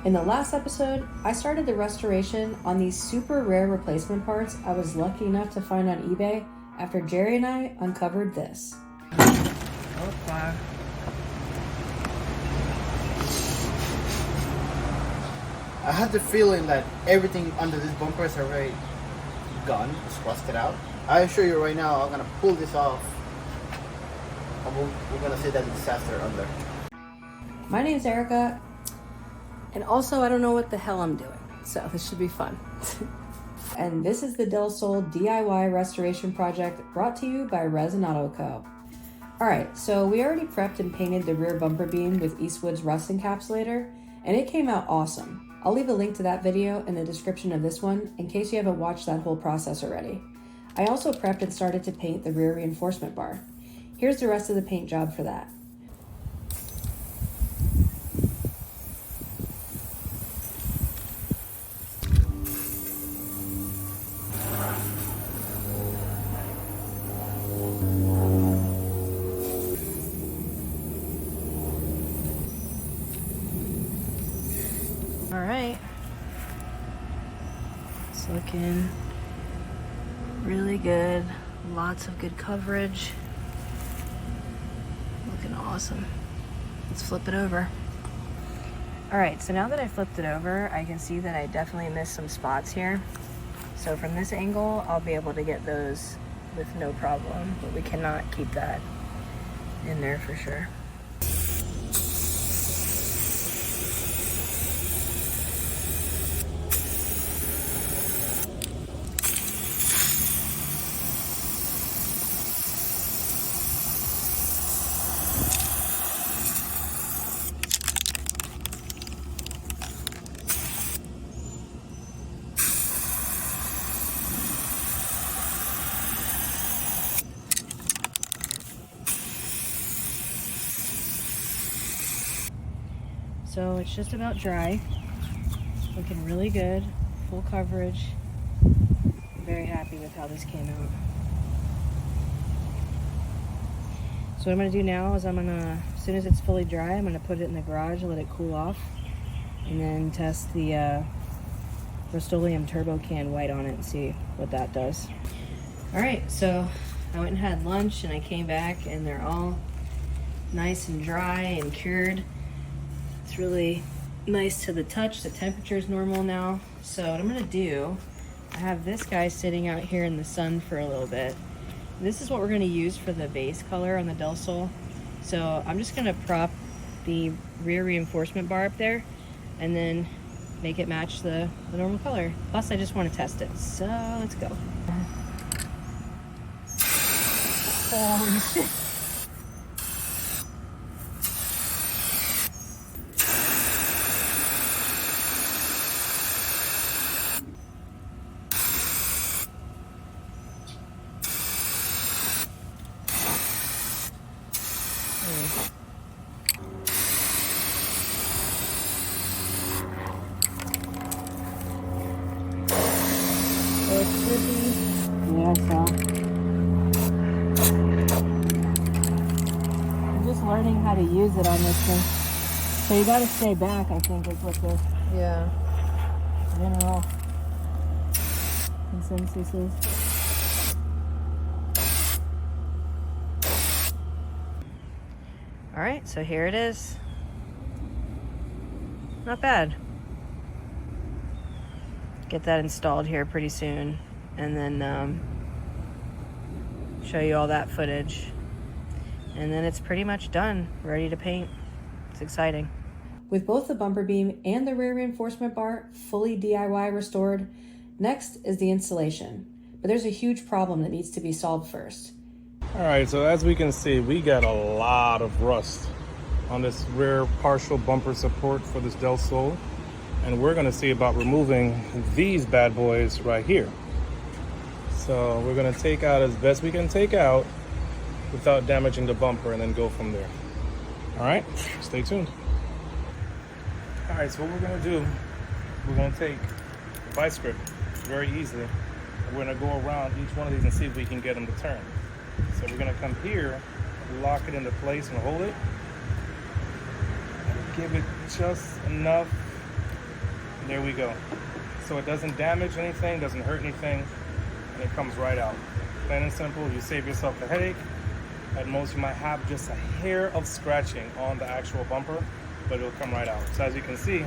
In the last episode, I started the restoration on these super rare replacement parts I was lucky enough to find on eBay after Jerry and I uncovered this. Okay. I had the feeling that everything under this bumper is already gone, it's rusted out. I assure you right now, I'm gonna pull this off and we're gonna see that disaster under. My name's Erica. And also, I don't know what the hell I'm doing, so this should be fun. And this is the Del Sol DIY restoration project brought to you by Resin Auto Co. Alright, so we already prepped and painted the rear bumper beam with Eastwood's Rust Encapsulator, and it came out awesome. I'll leave a link to that video in the description of this one in case you haven't watched that whole process already. I also prepped and started to paint the rear reinforcement bar. Here's the rest of the paint job for that. All right, it's looking really good. Lots of good coverage. Looking awesome. Let's flip it over. All right, so now that I flipped it over, I can see that I definitely missed some spots here. So from this angle, I'll be able to get those with no problem, but we cannot keep that in there for sure. So it's just about dry. Looking really good, full coverage. I'm very happy with how this came out. So what I'm gonna do now is as soon as it's fully dry, I'm gonna put it in the garage and let it cool off, and then test the Rust-Oleum Turbo Can white on it and see what that does. All right, so I went and had lunch and I came back and they're all nice and dry and cured. It's really nice to the touch. The temperature is normal now. So what I'm gonna do, I have this guy sitting out here in the sun for a little bit. This is what we're gonna use for the base color on the Del Sol. So I'm just gonna prop the rear reinforcement bar up there and then make it match the normal color. Plus I just wanna test it. So let's go. Holy shit. Yeah, so I'm just learning how to use it on this thing. So you gotta stay back, I think, is what the general consensus is. All right, so here it is. Not bad. Get that installed here pretty soon, and then show you all that footage, and then it's pretty much done, ready to paint. It's exciting. With both the bumper beam and the rear reinforcement bar fully DIY restored, next is the installation. But there's a huge problem that needs to be solved first. All right, so as we can see, we got a lot of rust on this rear partial bumper support for this Del Sol. And we're gonna see about removing these bad boys right here. So we're gonna take out as best we can take out without damaging the bumper and then go from there. All right, stay tuned. All right, so what we're gonna do, we're gonna take the vice grip very easily. And we're gonna go around each one of these and see if we can get them to turn. So we're gonna come here, lock it into place and hold it. And give it just enough There we go. So it doesn't damage anything, doesn't hurt anything, and it comes right out. Plain and simple, you save yourself the headache. At most, you might have just a hair of scratching on the actual bumper, but it'll come right out. So as you can see,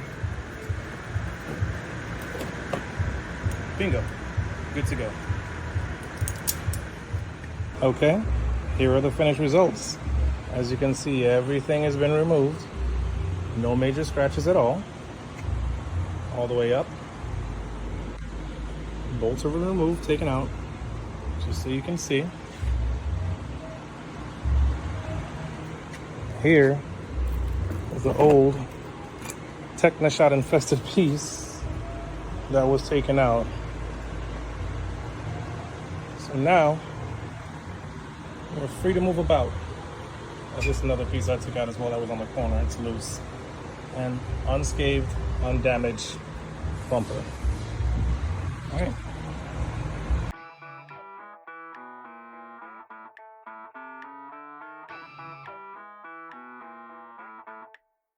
bingo, good to go. Okay, here are the finished results. As you can see, everything has been removed. No major scratches at all the way up. Bolts are removed, taken out, just so you can see. Here is the old Technashot infested piece that was taken out. So now we're free to move about. That's just another piece I took out as well that was on the corner. It's loose and unscathed, undamaged bumper.